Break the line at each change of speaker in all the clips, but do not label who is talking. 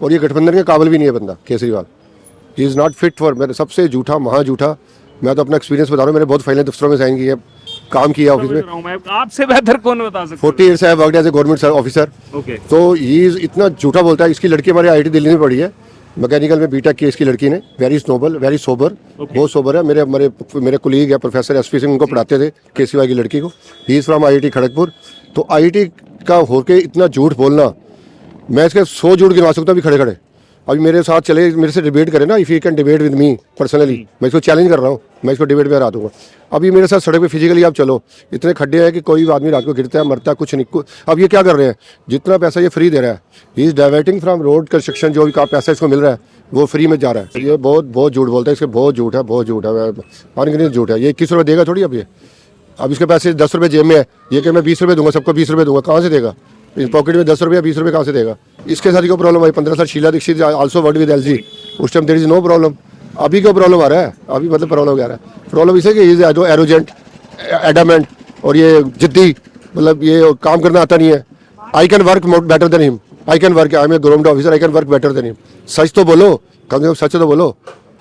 और ये गठबंधन के काबिल भी नहीं है बंदा Kejriwal. He is not fit for, मेरे सबसे झूठा महा झूठा। मैं तो अपना एक्सपीरियंस बता रहा हूँ, मैंने बहुत फाइलें दफ्तरों में साइन की है, काम किया ऑफिस में।
मैं आपसे बेहतर कौन बता सकता
40 years I worked as a government officer.
Okay
तो ये इतना झूठा बोलता है। इसकी लड़की हमारे IIT दिल्ली में पढ़ी है, मैकेनिकल में बीटेक की इसकी लड़की ने। वेरी नोबल, वेरी सोबर, बहुत सोबर है। मेरे मेरे मेरे कुलीग है प्रोफेसर SP सिंह, उनको पढ़ाते थे केसीवाई की लड़की को। He is from IIT Kharagpur. तो IIT का होके इतना झूठ बोलना, मैं इसके 100 झूठ गिनवा सकता हूँ अभी खड़े खड़े। अभी मेरे साथ चले, मेरे से डिबेट करें ना, if you can debate with me personally, मैं इसको चैलेंज कर रहा हूँ, मैं इसको डिबेट में हरा दूंगा। अभी मेरे साथ सड़क पे फिजिकली आप चलो, इतने खड्डे हैं कि कोई भी आदमी रात को गिरता है, मरता है, कुछ नहीं। अब ये क्या कर रहे हैं, जितना पैसा ये फ्री दे रहा है, he is diverting from road construction, जो भी का पैसा इसको मिल रहा है वो फ्री में जा रहा है। ये बहुत झूठ बोलता है, इसके बहुत झूठ है, बहुत झूठ है, अनगिनत झूठ है। ये 21 रुपये देगा थोड़ी। अब इसके पैसे 10 रुपये जेब में है, ये कि मैं 20 रुपये दूंगा, सबको 20 रुपये दूंगा, कहाँ से देगा? इस पॉकेट में 10 रुपये 20 रुपये कहाँ से देगा? इसके साथ ही को प्रॉब्लम आई 15 साल Sheila Dikshit also worked with LG, उस time there is no problem. अभी क्यों प्रॉब्लम आ रहा है? अभी मतलब प्रॉब्लम आ रहा है, प्रॉब्लम इसे कि इज एरोजेंट, एडामेंट, और ये जिद्दी, मतलब ये काम करना आता नहीं है। I can work better than him, I can work, I am a government officer, I can work better than him. सच तो बोलो, कम से कम सच तो बोलो।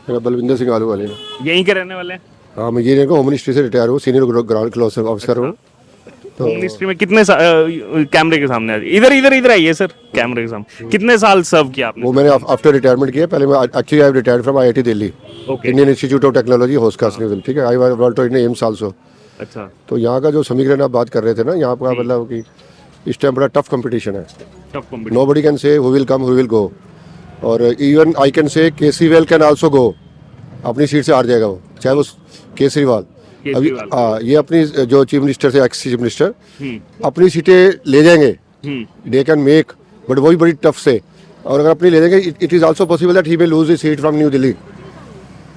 मेरा बलविंदर सिंह आलू वाले,
यहीं के रहने वाले हैं।
हाँ, मैं ये होम मिनिस्ट्री से रिटायर हूँ, सीनियर ग्राउंड क्लोज ऑफिसर हूँ।
होम मिनिस्ट्री में कितने कैमरे के सामने इधर आइए सर, कैमरे के सामने कितने साल सर्व किया आपने?
वो मैंने आफ्टर रिटायरमेंट किया। पहले मैं actually I retired from IIT Delhi, Indian Institute of Technology, Hauz Khas, ठीक है। I worked in AIIMS also.
अच्छा,
तो यहाँ का जो समीकरण आप बात कर रहे थे ना, यहाँ का मतलब कि इस टाइम बड़ा टफ कंपटीशन है।
Tough competition.
Nobody can say who will come, who will go. और even I can say केसीवेल can also go, अपनी सीट से हार जाएगा वो, चाहे वो केजरीवाल। अभी ये अपनी जो चीफ मिनिस्टर से एक्स चीफ मिनिस्टर अपनी सीटें ले जाएंगे, दे कैन मेक, बट वही बड़ी टफ से। और अगर अपनी ले जाएंगे, it is also possible that he will lose the seat from new Delhi,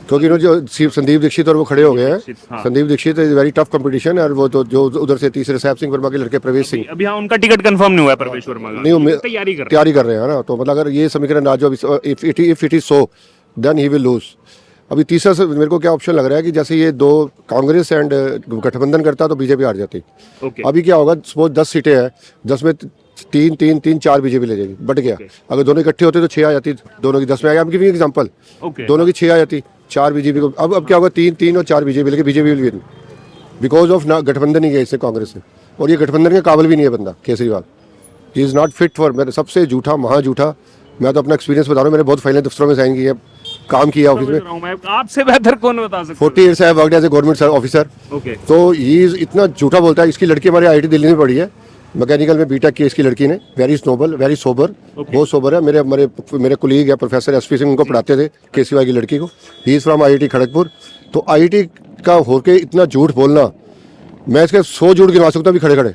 क्योंकि जो संदीप दीक्षित और वो खड़े हो गए हैं। Sandeep Dikshit is very tough competition. और वो तो जो उधर से तीसरे साहब सिंह वर्मा के लड़के प्रवेश सिंह,
अभी हाँ उनका टिकट कंफर्म नहीं हुआ है प्रवेश वर्मा का,
नहीं
तैयारी कर
रहे हैं ना। तो मतलब अगर ये समीकरण आज if it is so, then he will lose. अभी तीसरा से मेरे को क्या ऑप्शन लग रहा है कि जैसे ये दो कांग्रेस एंड गठबंधन करता तो बीजेपी हार जाती। अभी क्या होगा, सपोज 10 सीटें हैं, 10 में 3 4 बीजेपी ले जाएगी, बट गया। अगर दोनों इकट्ठे होते तो 6 आ जाती, दोनों की 10 में आ गया। I'm giving एग्जांपल, दोनों की 6 आ जाती, 4 बीजेपी को। अब क्या होगा, 3 और 4 बीजेपी, लेकिन BJP will win because of ना गठबंधन ही है इससे कांग्रेस से। और ये गठबंधन के काबिल भी नहीं है बंदा Kejriwal. He is not fit for, मेरे सबसे झूठा महा झूठा। मैं तो अपना एक्सपीरियंस बता रहा हूँ, मैंने बहुत फाइलें दफ्तरों में साइन की है, काम किया ऑफिस में।
आपसे बेहतर कौन बता सकता
40 years I worked as a government officer. तो ये इतना झूठा बोलता है। इसकी लड़की हमारे IIT दिल्ली में पढ़ी है, मैकेनिकल में बीटेक की इसकी लड़की ने। वेरी नोबल, वेरी सोबर, बहुत सोबर है। मेरे मेरे मेरे कुलीग है प्रोफेसर SP सिंह, उनको पढ़ाते थे केसीवाई की लड़की को। He is from IIT Kharagpur. तो IIT का होके इतना झूठ बोलना, मैं इसके 100 झूठ गिनवा सकता हूँ अभी खड़े खड़े।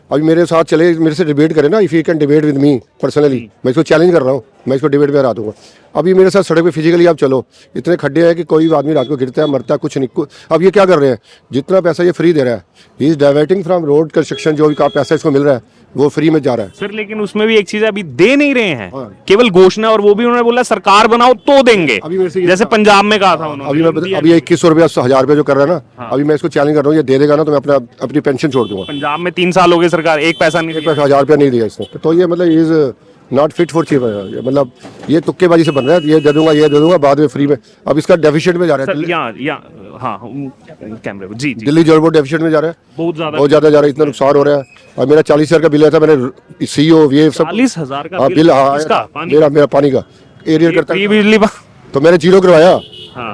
अभी मेरे साथ चले, मेरे से डिबेट करें ना, if you can debate with me personally, मैं इसको चैलेंज कर रहा हूँ, मैं इसको डिबेट में हरा दूंगा। अभी मेरे साथ सड़क पे फिजिकली आप चलो, इतने खड्डे हैं कि कोई भी आदमी रात को गिरता है, मरता है, कुछ नहीं। अब ये क्या कर रहे हैं, जितना पैसा ये फ्री दे रहा है, he is diverting from road construction, जो भी का पैसा इसको मिल रहा है वो फ्री में जा रहा है।
सर लेकिन उसमें भी एक चीज है, अभी दे नहीं रहे हैं, केवल घोषणा, और वो भी उन्होंने बोला सरकार बनाओ तो देंगे, जैसे पंजाब में कहा था उन्होंने।
अभी 2100 रुपया 1000 रुपये जो कर रहा है ना, अभी मैं इसको चैलेंज कर रहा हूँ, ये दे देगा ना तो मैं अपनी पेंशन छोड़ दूंगा।
पंजाब में 3 साल हो गए सरकार, एक पैसा नहीं,
1000 रुपया नहीं दिया इसने। तो ये मतलब is not fit for chief, मतलब ये तुक्केबाजी से बन रहा है, ये दे दूंगा बाद में फ्री में। अब इसका डेफिशिएंट में जा रहा है,
हाँ कैमरे पे जी
दिल्ली जो डेफिशिएंट में जा रहा है, बहुत ज्यादा जा रहा है, इतना नुकसान हो रहा है। और मेरा 40,000 का बिल आया था, मैंने CEO ये सब
40,000 का
बिल, मेरा पानी का एरियर करता है,
बिजली
तो मैंने 0 करवाया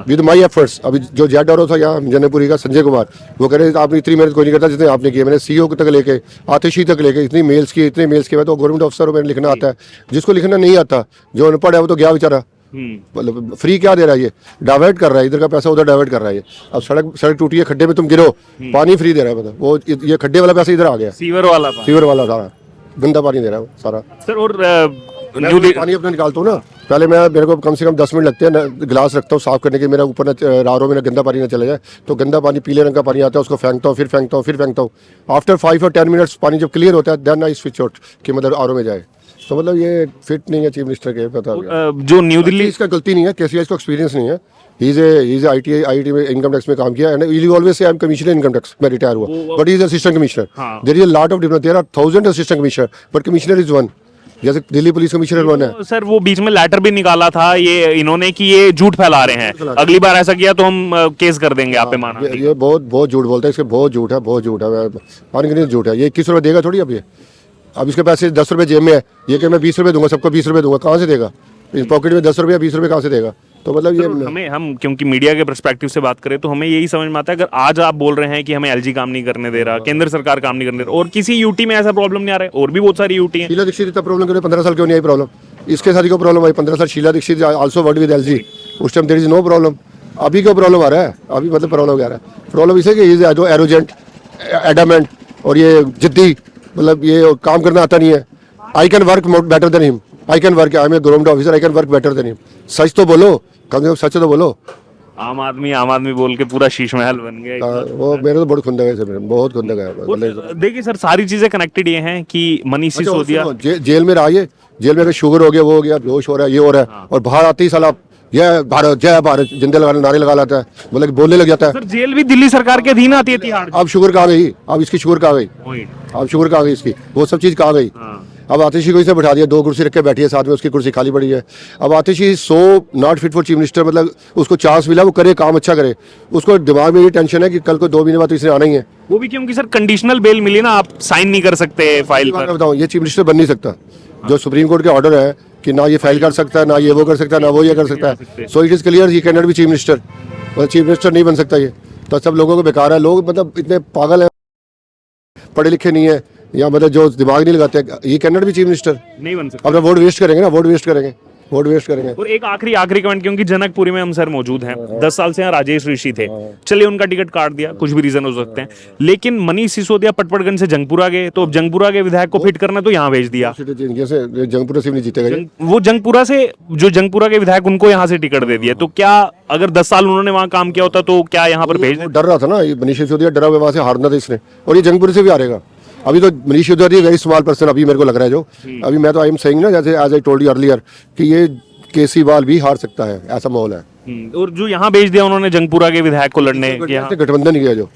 विद माई एफर्ट्स। अभी जो जेड था यहाँ जनकपुरी का संजय कुमार, वो कह रहे आपने इतनी मेहनत कोई नहीं करता जितने आपने की। मैंने CEO तक लेके, आतिशी तक लेके इतने मेल्स किए। मैं तो गवर्नमेंट ऑफिसर हूँ, मैंने लिखना आता है। जिसको लिखना नहीं आता, जो अनपढ़ है, वो तो गया बेचारा। मतलब फ्री क्या दे रहा है, ये डाइवर्ट कर रहा है, इधर का पैसा उधर डाइवर्ट कर रहा है ये। अब सड़क टूटी है, खड्डे में तुम गिरो, पानी फ्री दे रहा है, मतलब वो ये खड्डे वाला पैसा इधर आ गया, सीवर वाला सारा गंदा पानी दे रहा है सारा।
सर और
पानी अपना निकालता हूँ ना, पहले मेरे को कम से कम 10 मिनट लगते हैं, गिलास रखता हूँ साफ करने के, मेरा ऊपर रारो में गंदा पानी ना चले जाए। तो गंदा पानी, पीले रंग का पानी आता है, उसको फेंकता हूँ, फिर फेंकता हूँ। आफ्टर 5 और 10 मिनट्स पानी जब क्लियर होता है, देन आई स्विच आउट कि मतलब RO में जाए। तो मतलब ये फिट नहीं है चीफ मिनिस्टर के, पता
जो न्यू दिल्ली,
इसका गलती नहीं है, केसीआई को एक्सपीरियंस नहीं है। He's a IIT में इनकम टैक्स में काम किया, and he always say I'm commissioner income tax, मैं रिटायर हुआ, but he is assistant commissioner. There is a lot of difference. There are 1000 assistant commissioner, but commissioner is one. जैसे Delhi police commissioner कौन है?
तो sir वो बीच में letter भी निकाला था ये इन्होंने कि ये झूठ फैला रहे हैं, अगली बार ऐसा किया तो हम केस कर देंगे आप पे माना।
ये बहुत बहुत झूठ बोलता है, इसके बहुत झूठ है, बहुत झूठ है, अनगिनत झूठ है। ये 21 रुपये देगा थोड़ी अब ये, अब इसके पैसे 10 रुपये जेब में है, ये कि मैं 20 रुपये दूंगा, सबको 20 रुपये दूंगा, कहाँ से देगा? इस पॉकेट में 10 रुपये 20 रुपये कहाँ से देगा? तो मतलब ये
हम क्योंकि मीडिया के पर्सपेक्टिव से बात करें तो हमें यही समझ में आता है, अगर आज आप बोल रहे हैं कि हमें एलजी काम नहीं करने दे रहा, केंद्र सरकार काम नहीं करने दे रहा, और किसी यूटी में ऐसा प्रॉब्लम नहीं आ रहा है, और भी बहुत सारी यूटी है।
शीला दीक्षित इतना प्रॉब्लम क्यों नहीं? 15 साल क्यों नहीं आई प्रॉब्लम? इसके साथ ही क्यों प्रॉब्लम आई? 15 साल Sheila Dikshit also worked with LG, उस time there is no problem. अभी क्यों प्रॉब्लम आ रहा है? अभी मतलब प्रॉब्लम आ रहा है? प्रॉब्लम इसे कि इज एरोजेंट, एडामेंट, और ये जिद्दी, मतलब ये काम करना आता नहीं है। I can work better than him, I can work, I am a government officer, I can work better than him. सच तो बोलो, कम से कम सच तो बोलो।
आम आदमी बोल के पूरा शीश महल बन गया।
वो मेरे तो बहुत खुंदक है सर, बहुत खुंदक है।
और देखिए सर, सारी चीजें कनेक्टेड ये हैं कि मनीष सिसोदिया
जेल में रहा, ये जेल में अगर शुगर हो गया, वो हो गया, बेहोश हो रहा है, ये हो रहा है, और बाहर आते ही साला जय भारत जिंदे लगा नारे लगा लाता है, मतलब बोलने लग जाता है।
सर जेल भी दिल्ली सरकार के अधीन आती है तिहाड़।
अब शुगर कहाँ गई? अब इसकी शुगर कहाँ गई? अब शुगर कहाँ गई इसकी? वो सब चीज़ कहाँ गई? अब आतिशी को इसे बैठा दिया, 2 कुर्सी रख के बैठी है साथ में, उसकी कुर्सी खाली पड़ी है। अब Atishi so not fit for chief minister, मतलब उसको चांस मिला, वो करे, काम अच्छा करे, उसको दिमाग में ये टेंशन है कि कल को 2 महीने बाद तो इसने आना ही है।
वो भी क्योंकि सर कंडीशनल बेल मिली ना, आप साइन नहीं कर सकते फाइल पर।
मैं बताऊँ, ये चीफ मिनिस्टर बन नहीं सकता। जो सुप्रीम कोर्ट के ऑर्डर है कि ना ये फाइल कर सकता है, ना ये वो कर सकता है, ना वो ये कर सकता है, so it is clear he can not be chief minister. मतलब चीफ मिनिस्टर नहीं बन सकता ये, तो सब लोगों को बेकार है। लोग मतलब इतने पागल हैं, पढ़े लिखे नहीं है, या मतलब जो दिमाग नहीं लगाते, ये can not be chief minister.
नहीं बन सकता।
अपना वोट वेस्ट करेंगे ना, वोट वेस्ट करेंगे, वोट वेस्ट करेंगे।
और एक आखिरी कमेंट, क्योंकि जनकपुरी में हम सर मौजूद हैं, 10 साल से यहाँ राजेश ऋषि थे, चलिए उनका टिकट काट दिया, कुछ भी रीजन हो सकते हैं, लेकिन मनीष सिसोदिया पटपड़गंज से जंगपुरा गए, तो अब जंगपुरा के विधायक को फिट करना तो यहाँ भेज दिया।
जैसे जंगपुरा से भी नहीं जीतेगा ये।
वो जंगपुरा से, जो जंगपुरा के विधायक, उनको यहाँ से टिकट दे दिया, तो क्या अगर 10 साल उन्होंने वहाँ काम किया होता तो क्या यहाँ पर भेज?
डर रहा था ना, ये मनीष सिसोदिया डरा हुआ, वहाँ से हारना था इसने, और ये जंगपुर से भी हारेगा। अभी तो Manish Sisodia very small person, अभी मेरे को लग रहा है जो अभी मैं तो आई एम सेइंग ना, जैसे as I told you earlier, कि ये केसीवाल भी हार सकता है, ऐसा माहौल है।
और जो यहाँ भेज दिया उन्होंने जंगपुरा के विधायक को लड़ने के, यहाँ
गठबंधन ही है जो,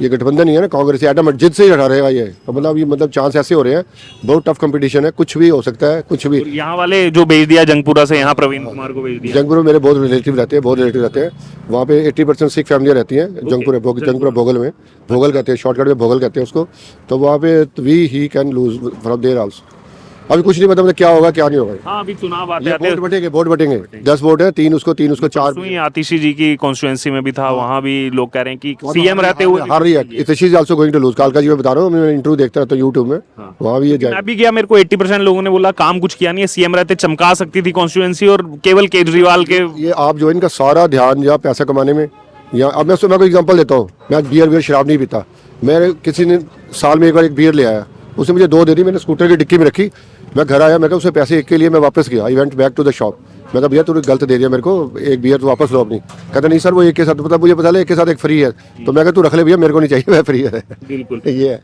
ये गठबंधन ही है ना, कांग्रेस एडम जिद से ही हटा रहेगा ये, तो मतलब ये मतलब चांस ऐसे हो रहे हैं, बहुत टफ कंपटीशन है, कुछ भी हो सकता है, कुछ भी।
यहाँ वाले जो भेज दिया जंगपुरा से, यहाँ प्रवीण कुमार को भेज दिया।
जंगपुर में मेरे बहुत रिलेटिव रहते हैं, बहुत रिलेटिव रहते हैं वहाँ पे। 80% सिख फैमिलियाँ रहती हैं जंगपुरा भोगल में, भोगल कहते हैं, शॉर्टकट में भोगल कहते हैं उसको। तो वहाँ पे we he can lose from there also. अभी कुछ नहीं पता मतलब क्या होगा क्या नहीं होगा।
हाँ, अभी चुनाव आते
वोट बटेंगे 10 वोट है, 3 उसको 4।
आतिशी जी की कॉन्स्टिट्यूएंसी में भी था, वहाँ भी लोग कह रहे हैं कि सीएम रहते हुए
हार रही है। Atishi is also going to lose. कालका जी मैं बता रहा हूँ, मैं इंटरव्यू देखता रहता हूँ यूट्यूब में, वहाँ भी ये
मैं भी गया, मेरे को 80% लोगों ने बोला काम कुछ किया नहीं है, सीएम रहते चमका सकती थी कॉन्स्टिट्यूएंसी, और केवल केजरीवाल के
ये आप जो इनका सारा ध्यान या पैसा कमाने में, या अब मैं कोई एग्जांपल देता हूँ, मैं बियर शराब नहीं पीता, मैं किसी ने साल में एक बार एक बियर ले आया, उसने मुझे 2 दे दी, मैंने स्कूटर की डिक्की में रखी, मैं घर आया, मैं कहा उसे पैसे एक के लिए मैं वापस गया, I went back to the shop, मैं कहा भैया तूने गलत दे दिया मेरे को, एक बियर तो वापस लो अपनी। कहता नहीं सर वो एक के साथ, मतलब मुझे पता है एक के साथ एक फ्री है, तो मैं कहा तू रख ले भैया, मेरे को नहीं चाहिए, मैं फ्री है।
बिल्कुल
ये है।